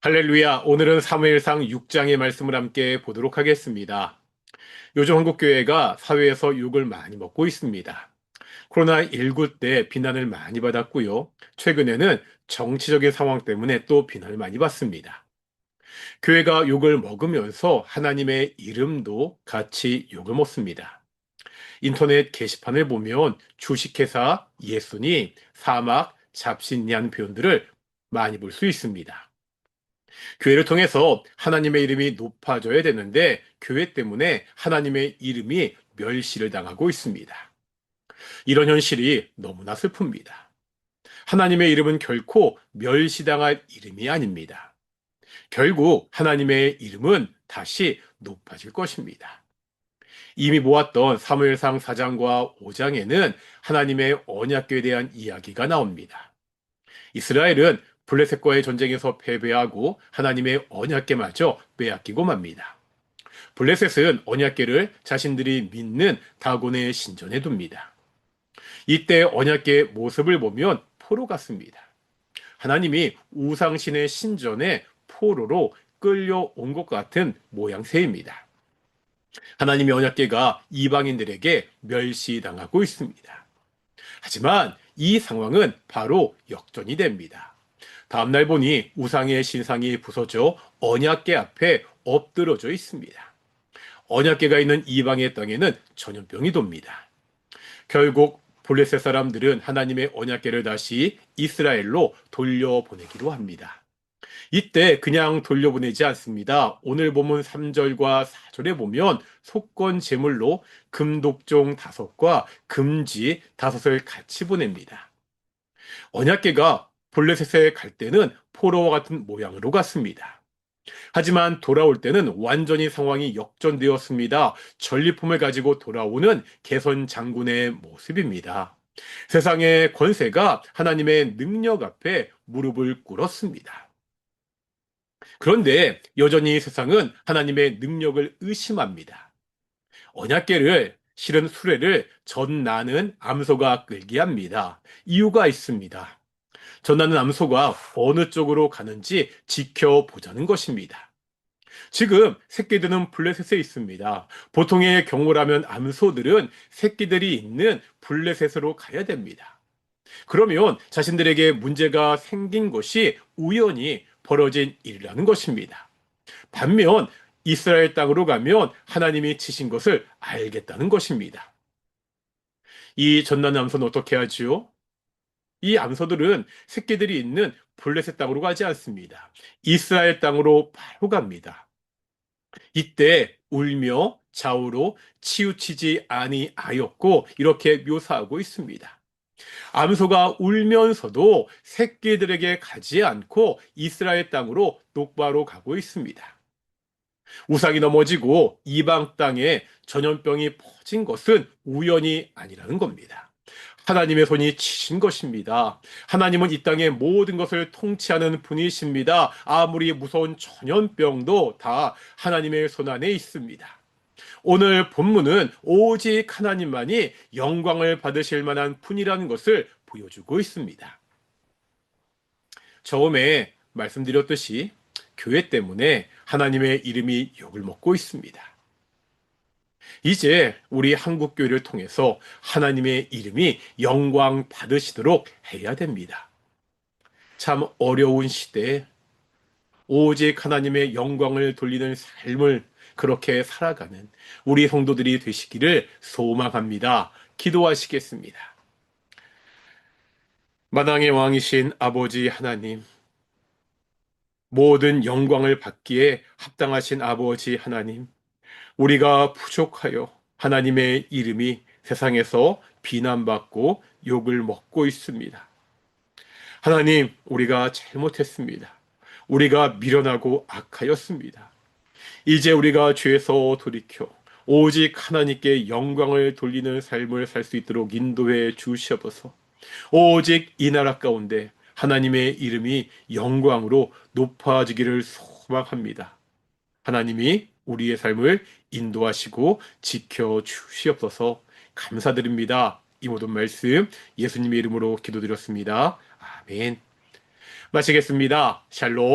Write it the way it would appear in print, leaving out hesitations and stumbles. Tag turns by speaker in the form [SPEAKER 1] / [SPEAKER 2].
[SPEAKER 1] 할렐루야. 오늘은 사무엘상 6장의 말씀을 함께 보도록 하겠습니다. 요즘 한국 교회가 사회에서 욕을 많이 먹고 있습니다. 코로나19 때 비난을 많이 받았고요. 최근에는 정치적인 상황 때문에 또 비난을 많이 받습니다. 교회가 욕을 먹으면서 하나님의 이름도 같이 욕을 먹습니다. 인터넷 게시판을 보면 주식회사, 예수님, 사막, 잡신이라는 표현들을 많이 볼 수 있습니다. 교회를 통해서 하나님의 이름이 높아져야 되는데 교회 때문에 하나님의 이름이 멸시를 당하고 있습니다. 이런 현실이 너무나 슬픕니다. 하나님의 이름은 결코 멸시당할 이름이 아닙니다. 결국 하나님의 이름은 다시 높아질 것입니다. 이미 모았던 사무엘상 4장과 5장에는 하나님의 언약궤에 대한 이야기가 나옵니다. 이스라엘은 블레셋과의 전쟁에서 패배하고 하나님의 언약궤마저 빼앗기고 맙니다. 블레셋은 언약궤를 자신들이 믿는 다곤의 신전에 둡니다. 이때 언약궤의 모습을 보면 포로 같습니다. 하나님이 우상신의 신전에 포로로 끌려온 것 같은 모양새입니다. 하나님의 언약궤가 이방인들에게 멸시당하고 있습니다. 하지만 이 상황은 바로 역전이 됩니다. 다음날 보니 우상의 신상이 부서져 언약궤 앞에 엎드러져 있습니다. 언약궤가 있는 이방의 땅에는 전염병이 돕니다. 결국 블레셋 사람들은 하나님의 언약궤를 다시 이스라엘로 돌려보내기로 합니다. 이때 그냥 돌려보내지 않습니다. 오늘 본문 3절과 4절에 보면 속건 제물로 금독종 5과 금지 5을 같이 보냅니다. 언약궤가 블레셋에 갈 때는 포로와 같은 모양으로 갔습니다. 하지만 돌아올 때는 완전히 상황이 역전되었습니다. 전리품을 가지고 돌아오는 개선 장군의 모습입니다. 세상의 권세가 하나님의 능력 앞에 무릎을 꿇었습니다. 그런데 여전히 세상은 하나님의 능력을 의심합니다. 언약궤를 실은 수레를 전나는 암소가 끌게 합니다. 이유가 있습니다. 전나는 암소가 어느 쪽으로 가는지 지켜보자는 것입니다. 지금 새끼들은 블레셋에 있습니다. 보통의 경우라면 암소들은 새끼들이 있는 블레셋으로 가야 됩니다. 그러면 자신들에게 문제가 생긴 것이 우연히 벌어진 일이라는 것입니다. 반면 이스라엘 땅으로 가면 하나님이 치신 것을 알겠다는 것입니다. 이 전난 암소는 어떻게 하지요? 이 암소들은 새끼들이 있는 블레셋 땅으로 가지 않습니다. 이스라엘 땅으로 바로 갑니다. 이때 울며 좌우로 치우치지 아니하였고 이렇게 묘사하고 있습니다. 암소가 울면서도 새끼들에게 가지 않고 이스라엘 땅으로 똑바로 가고 있습니다. 우상이 넘어지고 이방 땅에 전염병이 퍼진 것은 우연이 아니라는 겁니다. 하나님의 손이 치신 것입니다. 하나님은 이 땅의 모든 것을 통치하는 분이십니다. 아무리 무서운 전염병도 다 하나님의 손 안에 있습니다. 오늘 본문은 오직 하나님만이 영광을 받으실 만한 분이라는 것을 보여주고 있습니다. 처음에 말씀드렸듯이 교회 때문에 하나님의 이름이 욕을 먹고 있습니다. 이제 우리 한국교회를 통해서 하나님의 이름이 영광 받으시도록 해야 됩니다. 참 어려운 시대에 오직 하나님의 영광을 돌리는 삶을 그렇게 살아가는 우리 성도들이 되시기를 소망합니다. 기도하시겠습니다. 만왕의 왕이신 아버지 하나님, 모든 영광을 받기에 합당하신 아버지 하나님, 우리가 부족하여 하나님의 이름이 세상에서 비난받고 욕을 먹고 있습니다. 하나님, 우리가 잘못했습니다. 우리가 미련하고 악하였습니다. 이제 우리가 죄에서 돌이켜 오직 하나님께 영광을 돌리는 삶을 살 수 있도록 인도해 주시옵소서. 오직 이 나라 가운데 하나님의 이름이 영광으로 높아지기를 소망합니다. 하나님이 우리의 삶을 인도하시고 지켜 주시옵소서. 감사드립니다. 이 모든 말씀 예수님의 이름으로 기도드렸습니다. 아멘. 마치겠습니다. 샬롬.